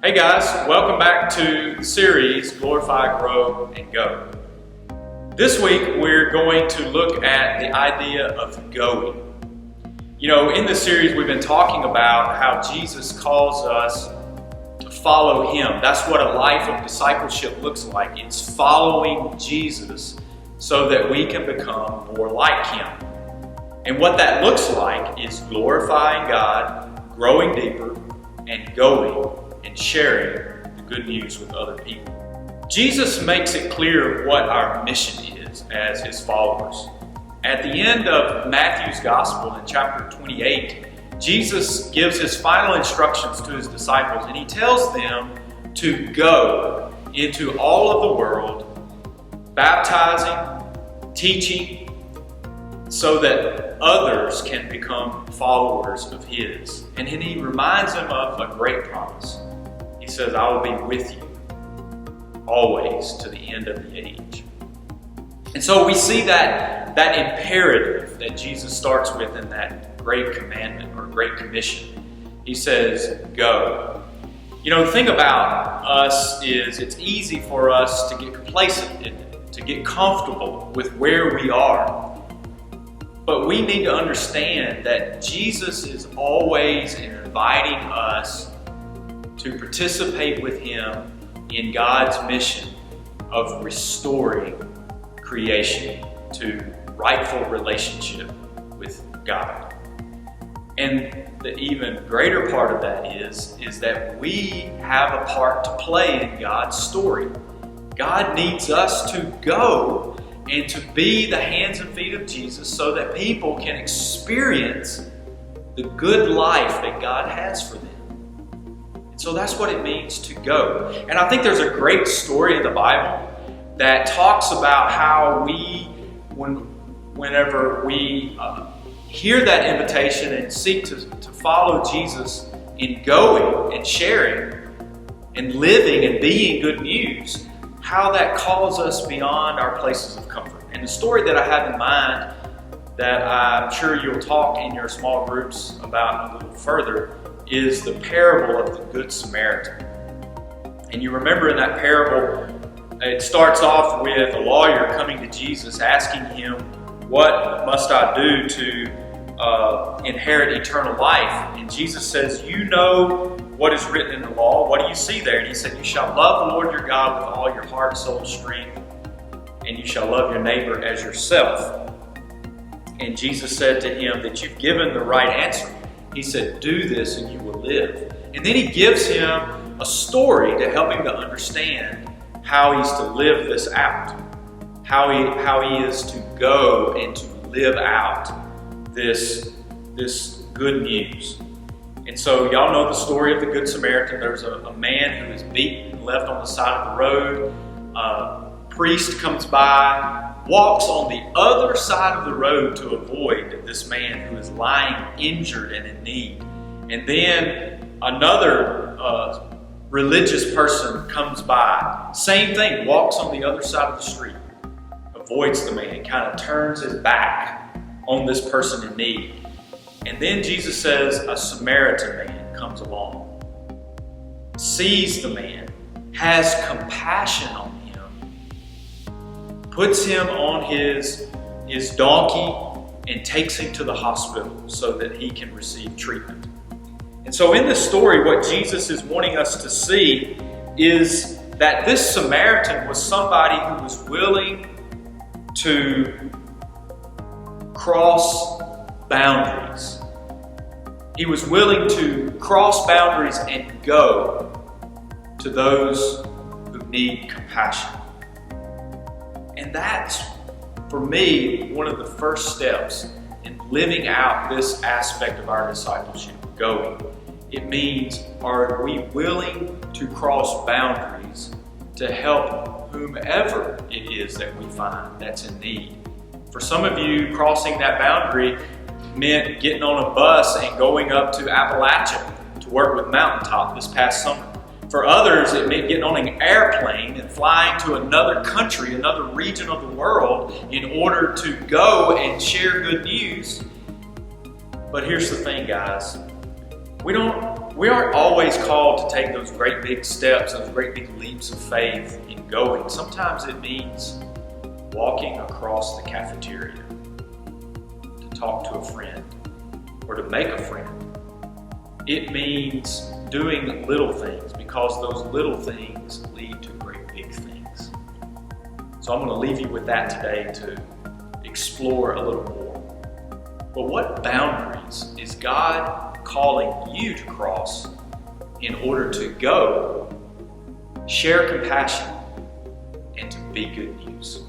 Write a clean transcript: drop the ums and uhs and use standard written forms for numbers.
Hey guys, welcome back to the series Glorify, Grow, and Go. This week we're going to look at the idea of going. You know, in this series we've been talking about how Jesus calls us to follow Him. That's what a life of discipleship looks like. It's following Jesus so that we can become more like Him. And what that looks like is glorifying God, growing deeper, and going and sharing the good news with other people. Jesus makes it clear what our mission is as His followers. At the end of Matthew's Gospel in chapter 28, Jesus gives His final instructions to His disciples, and He tells them to go into all of the world, baptizing, teaching, so that others can become followers of His. And then He reminds them of a great promise. He says, I will be with you always to the end of the age. And so we see that imperative that Jesus starts with in that great commandment or great commission. He says, go. You know, the thing about us is it's easy for us to get complacent, to get comfortable with where we are. But we need to understand that Jesus is always inviting us to participate with Him in God's mission of restoring creation to rightful relationship with God. And the even greater part of that is that we have a part to play in God's story. God needs us to go and to be the hands and feet of Jesus so that people can experience the good life that God has for them. And so that's what it means to go. And I think there's a great story in the Bible that talks about how whenever we hear that invitation and seek to follow Jesus in going and sharing and living and being good news, how that calls us beyond our places of comfort. And the story that I have in mind that I'm sure you'll talk in your small groups about a little further is the parable of the Good Samaritan. And you remember in that parable, it starts off with a lawyer coming to Jesus asking Him, what must I do to inherit eternal life? And Jesus says, you know what is written in the law. What do you see there? And He said, you shall love the Lord your God with all your heart, soul, strength, and you shall love your neighbor as yourself. And Jesus said to him that you've given the right answer. He said, do this and you will live. And then He gives him a story to help him to understand how he's to live this out. How he is to go and to live out this good news. And so y'all know the story of the Good Samaritan. There's a man who is beaten and left on the side of the road. A priest comes by, walks on the other side of the road to avoid this man who is lying injured and in need. And then another religious person comes by, same thing, walks on the other side of the street, avoids the man, kind of turns his back on this person in need. And then Jesus says a Samaritan man comes along, sees the man, has compassion on him, puts him on his donkey and takes him to the hospital so that he can receive treatment. And so in this story, what Jesus is wanting us to see is that this Samaritan was somebody who was willing to cross boundaries. He was willing to cross boundaries and go to those who need compassion. And that's, for me, one of the first steps in living out this aspect of our discipleship, going. It means, are we willing to cross boundaries to help whomever it is that we find that's in need? For some of you, crossing that boundary meant getting on a bus and going up to Appalachia to work with Mountaintop this past summer. For others, it meant getting on an airplane and flying to another country, another region of the world in order to go and share good news. But here's the thing, guys. We aren't always called to take those great big steps, those great big leaps of faith in going. Sometimes it means walking across the cafeteria to talk to a friend or to make a friend. It means doing little things because those little things lead to great big things. So I'm going to leave you with that today to explore a little more. But what boundaries is God calling you to cross in order to go, share compassion, and to be good news?